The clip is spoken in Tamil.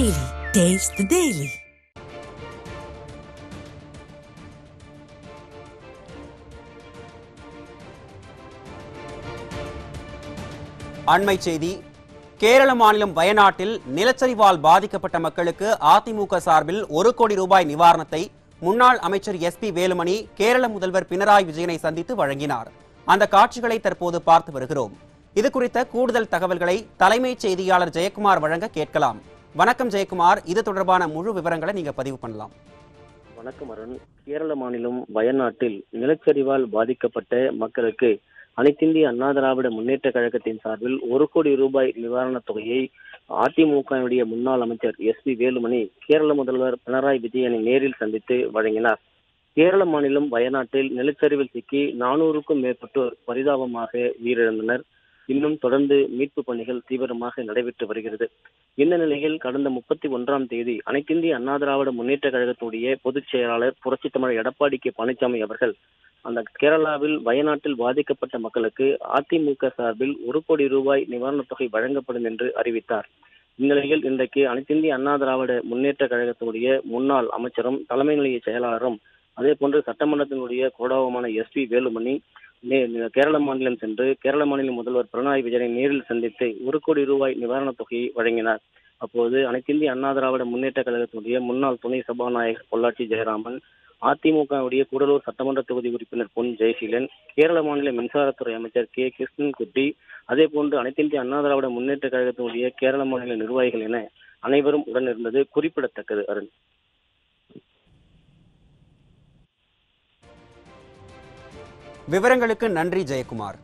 Daily. Taste the Daily. அண்மை செய்தி. கேரள மாநிலம் வயநாட்டில் நிலச்சரிவால் பாதிக்கப்பட்ட மக்களுக்கு அதிமுக சார்பில் 1 கோடி ரூபாய் நிவாரணத்தை முன்னாள் அமைச்சர் SP வேலுமணி கேரள முதல்வர் பினராயி விஜயனை சந்தித்து வழங்கினார். அந்த காட்சிகளை தற்போது பார்த்து வருகிறோம். இது குறித்த கூடுதல் தகவல்களை தலைமைச் செய்தியாளர் ஜெயக்குமார் வழங்க கேட்கலாம். வணக்கம் ஜெயக்குமார், இது தொடர்பான முழு விவரங்களை நீங்க பதிவு பண்ணலாம். வணக்கம் அருண். கேரள மாநிலம் வயநாட்டில் நிலச்சரிவால் பாதிக்கப்பட்ட மக்களுக்கு அனைத்திந்திய அண்ணா திராவிட முன்னேற்ற கழகத்தின் சார்பில் 1 கோடி ரூபாய் நிவாரணத் தொகையை அதிமுகவுடைய முன்னாள் அமைச்சர் SP வேலுமணி கேரள முதல்வர் பினராயி விஜயனை நேரில் சந்தித்து வழங்கினார். கேரள மாநிலம் வயநாட்டில் நிலச்சரிவில் சிக்கி 400க்கும் மேற்பட்டோர் பரிதாபமாக உயிரிழந்தனர். இன்னும் தொடர்ந்து மீட்பு பணிகள் தீவிரமாக நடைபெற்று வருகிறது. இந்த நிலையில் கடந்த 31ஆம் தேதி அனைத்திந்திய அண்ணா திராவிட முன்னேற்ற கழகத்துடைய பொதுச் செயலாளர் புரட்சித் தமிழர் எடப்பாடி கே பழனிசாமி அவர்கள் அந்த கேரளாவில் வயநாட்டில் பாதிக்கப்பட்ட மக்களுக்கு அதிமுக சார்பில் 1 கோடி ரூபாய் நிவாரணத் தொகை வழங்கப்படும் என்று அறிவித்தார். இந்நிலையில் இன்றைக்கு அனைத்திந்திய அண்ணா திராவிட முன்னேற்ற கழகத்தினுடைய முன்னாள் அமைச்சரும் தலைமை நிலைய செயலாளரும் அதே போன்று சட்டமன்றத்தினுடைய கோடாவுமான SP வேலுமணி கேரள மாநிலம் சென்று கேரள மாநில முதல்வர் பினராயி விஜயனை நேரில் சந்தித்து 1 கோடி ரூபாய் நிவாரணத் தொகையை வழங்கினார். அப்போது அனைத்திந்திய அண்ணா திராவிட முன்னேற்ற கழகத்தினுடைய முன்னாள் துணை சபாநாயகர் பொள்ளாச்சி ஜெயராமன், அதிமுகவுடைய கூடலூர் சட்டமன்ற தொகுதி உறுப்பினர் பொன் ஜெயசீலன், கேரள மாநில மின்சாரத்துறை அமைச்சர் கே கிருஷ்ணன்குட்டி, அதே போன்று அனைத்திந்திய அண்ணா திராவிட முன்னேற்ற கழகத்தினுடைய கேரள மாநில நிர்வாகிகள் என அனைவரும் உடனிருந்தது குறிப்பிடத்தக்கது. அருண், விவரங்களுக்கு நன்றி ஜெயக்குமார்.